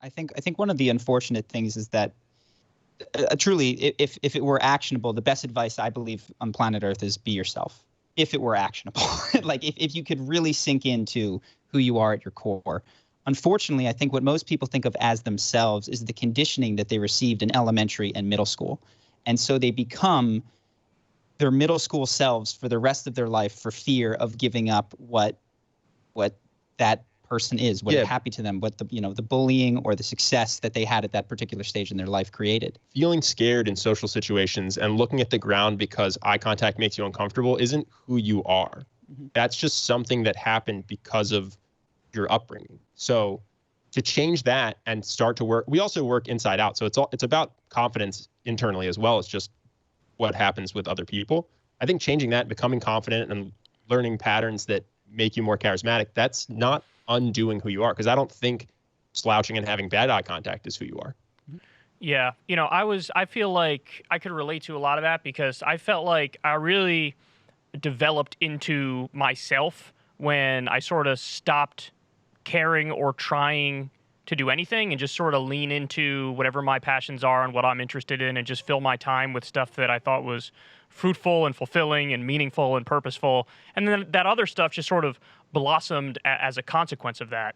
I think one of the unfortunate things is that truly, if it were actionable, the best advice I believe on planet Earth is be yourself. If it were actionable, like if you could really sink into who you are at your core. Unfortunately, I think what most people think of as themselves is the conditioning that they received in elementary and middle school. And so they become their middle school selves for the rest of their life for fear of giving up what that person is, what is happy to them, what the bullying or the success that they had at that particular stage in their life created. Feeling scared in social situations and looking at the ground because eye contact makes you uncomfortable isn't who you are. Mm-hmm. That's just something that happened because of your upbringing. So to change that and start to work, we also work inside out. So it's about confidence internally as well as just what happens with other people. I think changing that, becoming confident and learning patterns that make you more charismatic, that's not undoing who you are, because I don't think slouching and having bad eye contact is who you are. Yeah, I feel like I could relate to a lot of that because I felt like I really developed into myself when I sort of stopped caring or trying to do anything and just sort of lean into whatever my passions are and what I'm interested in and just fill my time with stuff that I thought was fruitful and fulfilling and meaningful and purposeful. And then that other stuff just sort of blossomed as a consequence of that.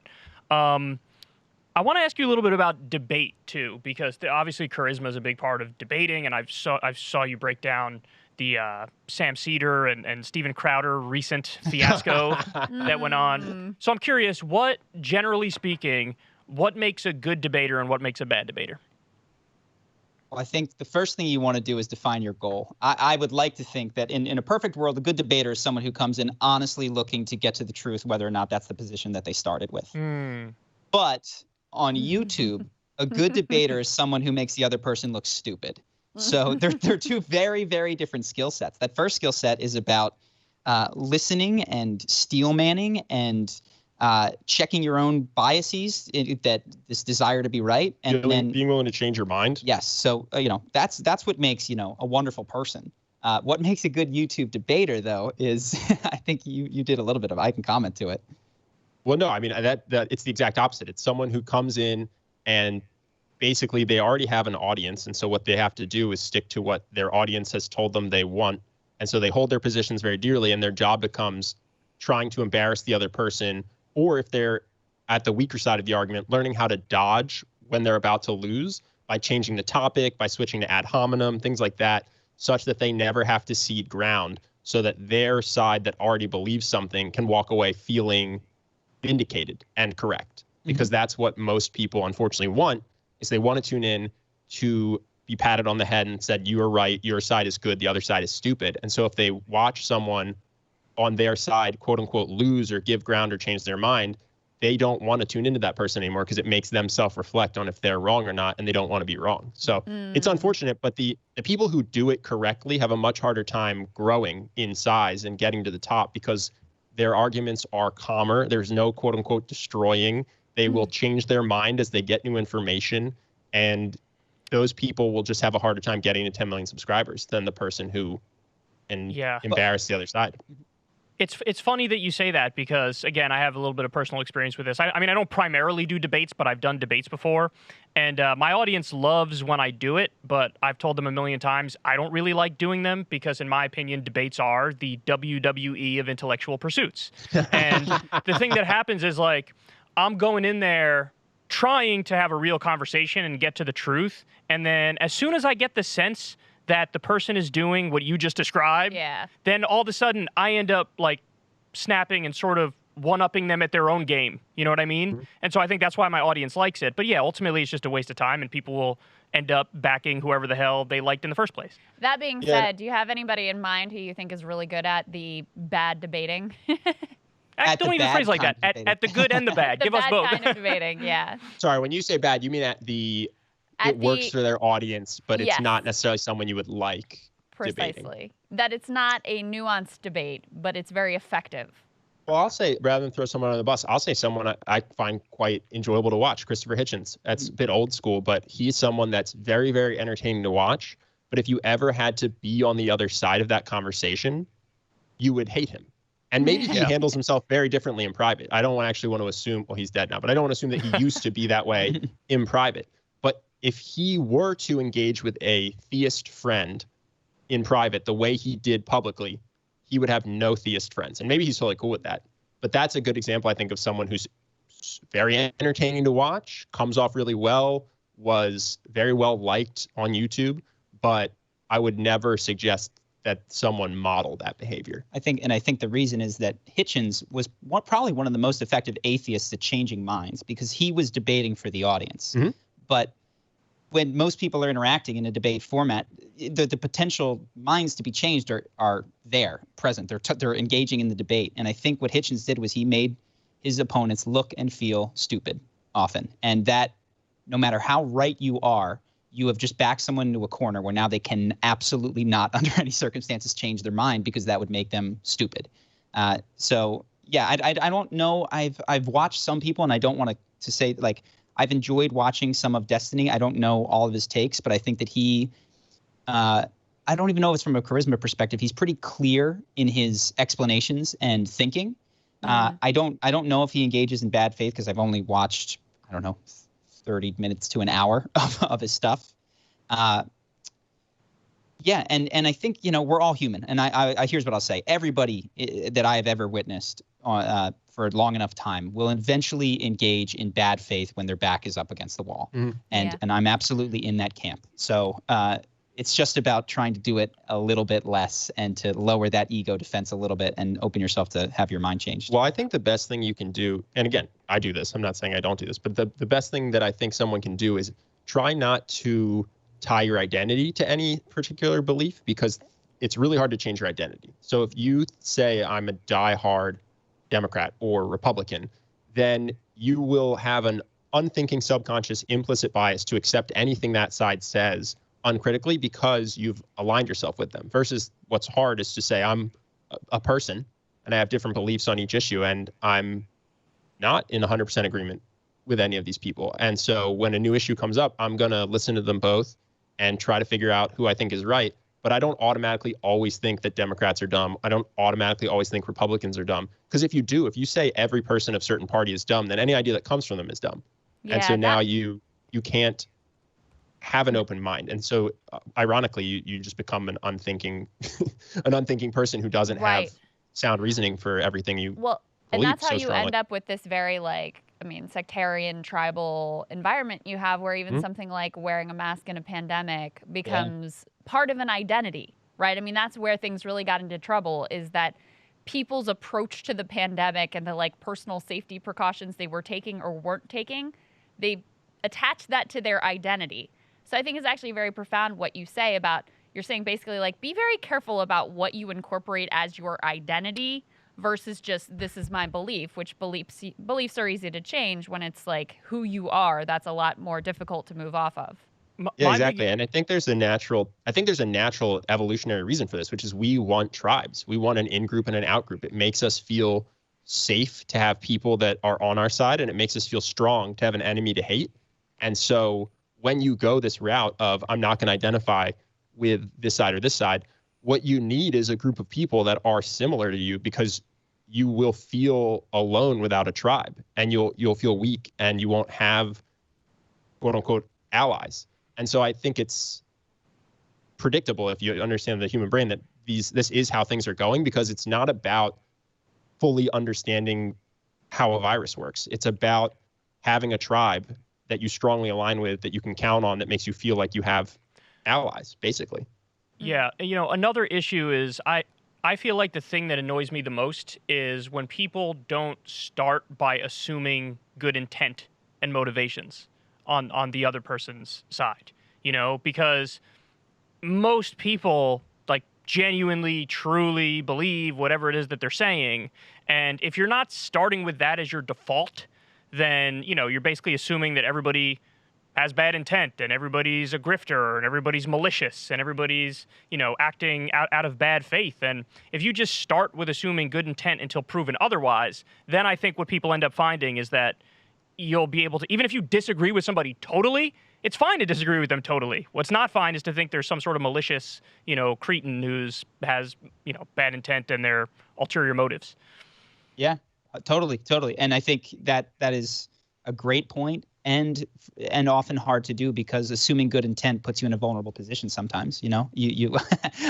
I want to ask you a little bit about debate too, because obviously charisma is a big part of debating, and I saw you break down the Sam Cedar and Steven Crowder recent fiasco that went on. So I'm curious, generally speaking, what makes a good debater and what makes a bad debater? Well, I think the first thing you want to do is define your goal. I would like to think that in a perfect world, a good debater is someone who comes in honestly looking to get to the truth, whether or not that's the position that they started with. But on YouTube, a good debater is someone who makes the other person look stupid. So they're two very, very different skill sets. That first skill set is about listening and steel manning and checking your own biases, that this desire to be right, and then being willing to change your mind. Yes. So that's what makes a wonderful person. What makes a good YouTube debater, though, is I think you did a little bit of. I can comment to it. Well, no, I mean that it's the exact opposite. It's someone who comes in and basically they already have an audience, and so what they have to do is stick to what their audience has told them they want, and so they hold their positions very dearly, and their job becomes trying to embarrass the other person, or if they're at the weaker side of the argument, learning how to dodge when they're about to lose by changing the topic, by switching to ad hominem, things like that, such that they never have to cede ground, so that their side that already believes something can walk away feeling vindicated and correct. Because that's what most people unfortunately want, is they want to tune in to be patted on the head and said, you are right, your side is good, the other side is stupid. And so if they watch someone on their side, quote unquote, lose or give ground or change their mind, they don't want to tune into that person anymore because it makes them self-reflect on if they're wrong or not, and they don't want to be wrong. So it's unfortunate, but the people who do it correctly have a much harder time growing in size and getting to the top because their arguments are calmer. There's no, quote unquote, destroying. They will change their mind as they get new information, and those people will just have a harder time getting to 10 million subscribers than the person who embarrass the other side. It's funny that you say that because, again, I have a little bit of personal experience with this. I mean, I don't primarily do debates, but I've done debates before. And my audience loves when I do it, but I've told them a million times I don't really like doing them because, in my opinion, debates are the WWE of intellectual pursuits. And the thing that happens is, like, I'm going in there trying to have a real conversation and get to the truth. And then as soon as I get the sense that the person is doing what you just described, then all of a sudden I end up like snapping and sort of one-upping them at their own game. You know what I mean? And so I think that's why my audience likes it. But yeah, ultimately it's just a waste of time and people will end up backing whoever the hell they liked in the first place. That being said, do you have anybody in mind who you think is really good at the bad debating? Don't even phrase like that. At the good and the bad. Give us both. The bad kind of debating, yeah. Sorry, when you say bad, you mean it works for their audience, but it's not necessarily someone you would like precisely debating. That it's not a nuanced debate, but it's very effective. Well, I'll say, rather than throw someone on the bus, I'll say someone I find quite enjoyable to watch, Christopher Hitchens. That's a bit old school, but he's someone that's very, very entertaining to watch. But if you ever had to be on the other side of that conversation, you would hate him. And maybe he handles himself very differently in private. I don't actually want to assume, well, he's dead now, but I don't want to assume that he used to be that way in private. But if he were to engage with a theist friend in private the way he did publicly, he would have no theist friends. And maybe he's totally cool with that. But that's a good example, I think, of someone who's very entertaining to watch, comes off really well, was very well liked on YouTube, but I would never suggest that someone model that behavior. I think the reason is that Hitchens was probably one of the most effective atheists at changing minds, because he was debating for the audience. Mm-hmm. But when most people are interacting in a debate format, the potential minds to be changed are there, present. They're engaging in the debate. And I think what Hitchens did was he made his opponents look and feel stupid often. And that, no matter how right you are, you have just backed someone into a corner where now they can absolutely not, under any circumstances, change their mind, because that would make them stupid. So yeah, I don't know. I've watched some people, and I don't want to say, like, I've enjoyed watching some of Destiny. I don't know all of his takes, but I think that he, I don't even know if it's from a charisma perspective, he's pretty clear in his explanations and thinking. I don't know if he engages in bad faith, because I've only watched, I don't know, 30 minutes to an hour of his stuff. Yeah, and I think, we're all human. And I here's what I'll say. Everybody that I have ever witnessed for a long enough time will eventually engage in bad faith when their back is up against the wall. Mm-hmm. And I'm absolutely in that camp. So it's just about trying to do it a little bit less and to lower that ego defense a little bit and open yourself to have your mind changed. Well, I think the best thing you can do, and again, I do this, I'm not saying I don't do this, but the best thing that I think someone can do is try not to tie your identity to any particular belief, because it's really hard to change your identity. So if you say I'm a diehard Democrat or Republican, then you will have an unthinking subconscious implicit bias to accept anything that side says uncritically, because you've aligned yourself with them. Versus what's hard is to say I'm a person and I have different beliefs on each issue, and I'm not in 100% agreement with any of these people. And so when a new issue comes up, I'm going to listen to them both and try to figure out who I think is right. But I don't automatically always think that Democrats are dumb. I don't automatically always think Republicans are dumb. Because if you say every person of a certain party is dumb, then any idea that comes from them is dumb. Yeah, and so now you can't have an open mind. And so ironically, you just become an unthinking person who doesn't have sound reasoning for everything you believe. And that's how you end up with this very, sectarian, tribal environment you have, where even something like wearing a mask in a pandemic becomes part of an identity, right? I mean, that's where things really got into trouble, is that people's approach to the pandemic and the personal safety precautions they were taking or weren't taking, they attached that to their identity. So I think it's actually very profound what you say about, you're saying basically be very careful about what you incorporate as your identity versus just, this is my belief, which beliefs are easy to change. When it's who you are, that's a lot more difficult to move off of. Yeah, exactly. And I think there's a natural evolutionary reason for this, which is we want tribes. We want an in-group and an out-group. It makes us feel safe to have people that are on our side, and it makes us feel strong to have an enemy to hate. And so when you go this route of, I'm not going to identify with this side or this side, what you need is a group of people that are similar to you, because you will feel alone without a tribe, and you'll feel weak, and you won't have quote unquote allies. And so I think it's predictable, if you understand the human brain, that this is how things are going, because it's not about fully understanding how a virus works. It's about having a tribe that you strongly align with, that you can count on, that makes you feel like you have allies, basically. Yeah, another issue is I feel like the thing that annoys me the most is when people don't start by assuming good intent and motivations on the other person's side, because most people genuinely, truly believe whatever it is that they're saying. And if you're not starting with that as your default, then, you're basically assuming that everybody has bad intent and everybody's a grifter and everybody's malicious and everybody's, acting out of bad faith. And if you just start with assuming good intent until proven otherwise, then I think what people end up finding is that you'll be able to, even if you disagree with somebody totally, it's fine to disagree with them totally. What's not fine is to think there's some sort of malicious, cretin who's has, bad intent and their ulterior motives. Yeah, totally. And I think that is a great point, and often hard to do, because assuming good intent puts you in a vulnerable position sometimes. You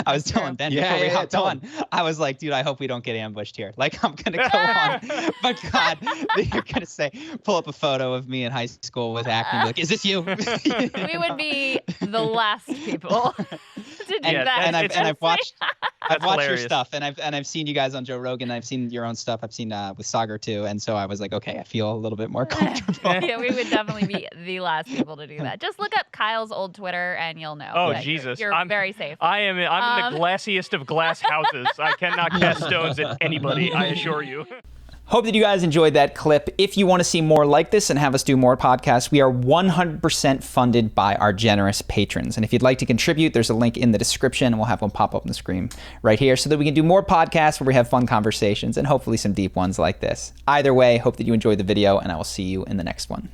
I was telling Ben before we hopped on, I was like, dude, I hope we don't get ambushed here. Like, I'm gonna go on, but God, you're gonna say, pull up a photo of me in high school with acne, like, is this you? We would be the last people to do that. And I've watched hilarious. your stuff, and I've seen you guys on Joe Rogan. I've seen your own stuff. I've seen with Sagar too, and so I was like, okay, I feel a little bit more comfortable. Yeah, we would definitely be the last people to do that. Just look up Kyle's old Twitter and you'll know. Oh, Jesus. You're very safe. I'm in the glassiest of glass houses. I cannot cast stones at anybody, I assure you. Hope that you guys enjoyed that clip. If you want to see more like this and have us do more podcasts, we are 100% funded by our generous patrons. And if you'd like to contribute, there's a link in the description, and we'll have one pop up on the screen right here so that we can do more podcasts where we have fun conversations and hopefully some deep ones like this. Either way, hope that you enjoyed the video, and I will see you in the next one.